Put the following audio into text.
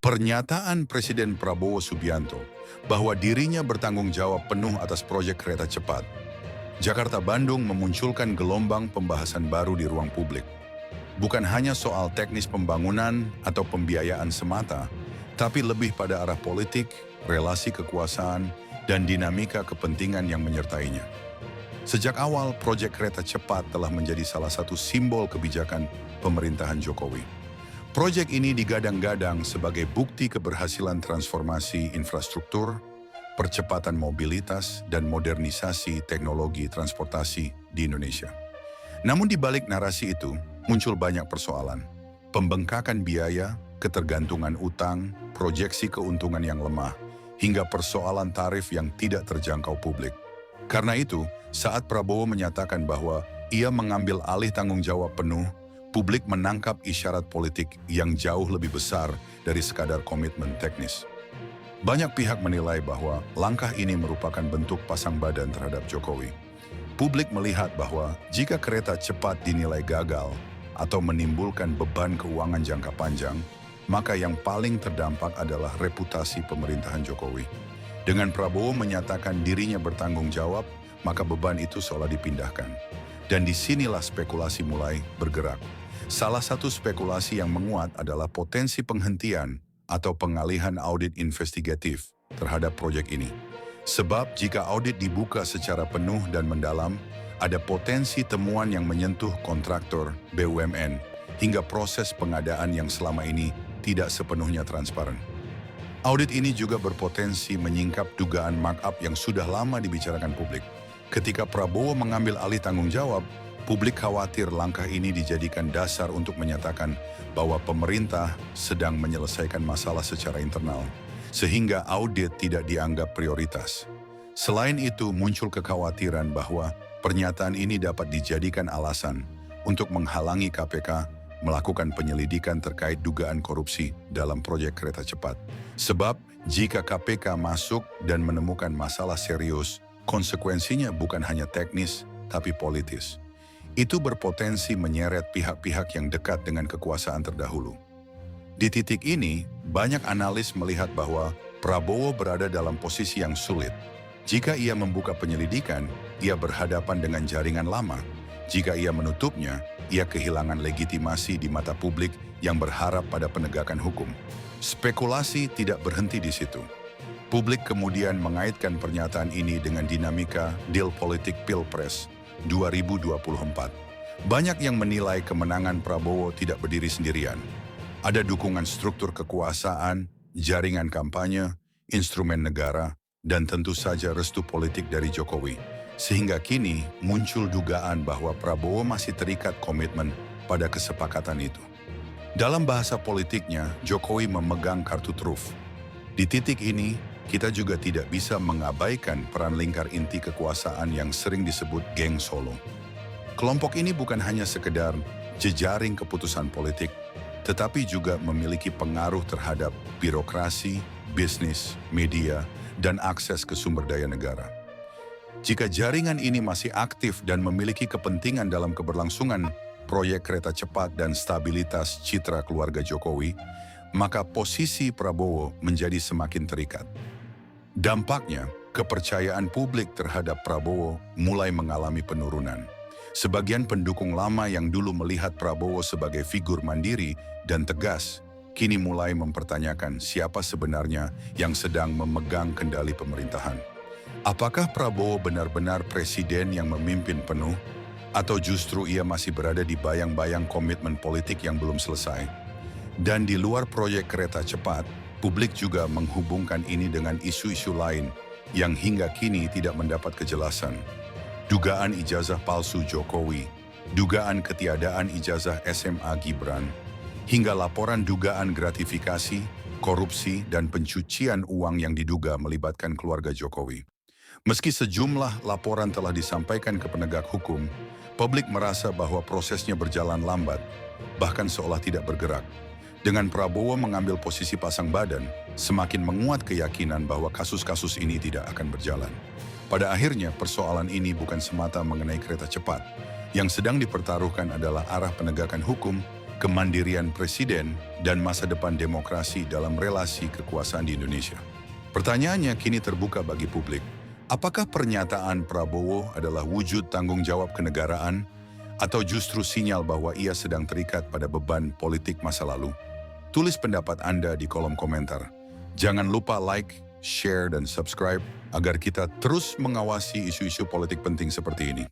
Pernyataan Presiden Prabowo Subianto bahwa dirinya bertanggung jawab penuh atas proyek kereta cepat Jakarta-Bandung memunculkan gelombang pembahasan baru di ruang publik. Bukan hanya soal teknis pembangunan atau pembiayaan semata, tapi lebih pada arah politik, relasi kekuasaan, dan dinamika kepentingan yang menyertainya. Sejak awal, proyek kereta cepat telah menjadi salah satu simbol kebijakan pemerintahan Jokowi. Proyek ini digadang-gadang sebagai bukti keberhasilan transformasi infrastruktur, percepatan mobilitas, dan modernisasi teknologi transportasi di Indonesia. Namun di balik narasi itu, muncul banyak persoalan. Pembengkakan biaya, ketergantungan utang, proyeksi keuntungan yang lemah, hingga persoalan tarif yang tidak terjangkau publik. Karena itu, saat Prabowo menyatakan bahwa ia mengambil alih tanggung jawab penuh, publik menangkap isyarat politik yang jauh lebih besar dari sekadar komitmen teknis. Banyak pihak menilai bahwa langkah ini merupakan bentuk pasang badan terhadap Jokowi. Publik melihat bahwa jika kereta cepat dinilai gagal atau menimbulkan beban keuangan jangka panjang, maka yang paling terdampak adalah reputasi pemerintahan Jokowi. Dengan Prabowo menyatakan dirinya bertanggung jawab, maka beban itu seolah dipindahkan. Dan disinilah spekulasi mulai bergerak. Salah satu spekulasi yang menguat adalah potensi penghentian atau pengalihan audit investigatif terhadap proyek ini. Sebab jika audit dibuka secara penuh dan mendalam, ada potensi temuan yang menyentuh kontraktor BUMN hingga proses pengadaan yang selama ini tidak sepenuhnya transparan. Audit ini juga berpotensi menyingkap dugaan markup yang sudah lama dibicarakan publik. Ketika Prabowo mengambil alih tanggung jawab, publik khawatir langkah ini dijadikan dasar untuk menyatakan bahwa pemerintah sedang menyelesaikan masalah secara internal, sehingga audit tidak dianggap prioritas. Selain itu, muncul kekhawatiran bahwa pernyataan ini dapat dijadikan alasan untuk menghalangi KPK melakukan penyelidikan terkait dugaan korupsi dalam proyek kereta cepat. Sebab, jika KPK masuk dan menemukan masalah serius, konsekuensinya bukan hanya teknis, tapi politis. Itu berpotensi menyeret pihak-pihak yang dekat dengan kekuasaan terdahulu. Di titik ini, banyak analis melihat bahwa Prabowo berada dalam posisi yang sulit. Jika ia membuka penyelidikan, ia berhadapan dengan jaringan lama. Jika ia menutupnya, ia kehilangan legitimasi di mata publik yang berharap pada penegakan hukum. Spekulasi tidak berhenti di situ. Publik kemudian mengaitkan pernyataan ini dengan dinamika deal politik Pilpres 2024. Banyak yang menilai kemenangan Prabowo tidak berdiri sendirian. Ada dukungan struktur kekuasaan, jaringan kampanye, instrumen negara, dan tentu saja restu politik dari Jokowi. Sehingga kini muncul dugaan bahwa Prabowo masih terikat komitmen pada kesepakatan itu. Dalam bahasa politiknya, Jokowi memegang kartu truf. Di titik ini, kita juga tidak bisa mengabaikan peran lingkar inti kekuasaan yang sering disebut geng Solo. Kelompok ini bukan hanya sekedar jejaring keputusan politik, tetapi juga memiliki pengaruh terhadap birokrasi, bisnis, media, dan akses ke sumber daya negara. Jika jaringan ini masih aktif dan memiliki kepentingan dalam keberlangsungan proyek kereta cepat dan stabilitas citra keluarga Jokowi, maka posisi Prabowo menjadi semakin terikat. Dampaknya, kepercayaan publik terhadap Prabowo mulai mengalami penurunan. Sebagian pendukung lama yang dulu melihat Prabowo sebagai figur mandiri dan tegas, kini mulai mempertanyakan siapa sebenarnya yang sedang memegang kendali pemerintahan. Apakah Prabowo benar-benar presiden yang memimpin penuh, atau justru ia masih berada di bayang-bayang komitmen politik yang belum selesai? Dan di luar proyek kereta cepat, publik juga menghubungkan ini dengan isu-isu lain yang hingga kini tidak mendapat kejelasan. Dugaan ijazah palsu Jokowi, dugaan ketiadaan ijazah SMA Gibran, hingga laporan dugaan gratifikasi, korupsi, dan pencucian uang yang diduga melibatkan keluarga Jokowi. Meski sejumlah laporan telah disampaikan ke penegak hukum, publik merasa bahwa prosesnya berjalan lambat, bahkan seolah tidak bergerak. Dengan Prabowo mengambil posisi pasang badan, semakin menguat keyakinan bahwa kasus-kasus ini tidak akan berjalan. Pada akhirnya, persoalan ini bukan semata mengenai kereta cepat. Yang sedang dipertaruhkan adalah arah penegakan hukum kemandirian presiden, dan masa depan demokrasi dalam relasi kekuasaan di Indonesia. Pertanyaannya kini terbuka bagi publik. Apakah pernyataan Prabowo adalah wujud tanggung jawab kenegaraan atau justru sinyal bahwa ia sedang terikat pada beban politik masa lalu? Tulis pendapat Anda di kolom komentar. Jangan lupa like, share, dan subscribe agar kita terus mengawasi isu-isu politik penting seperti ini.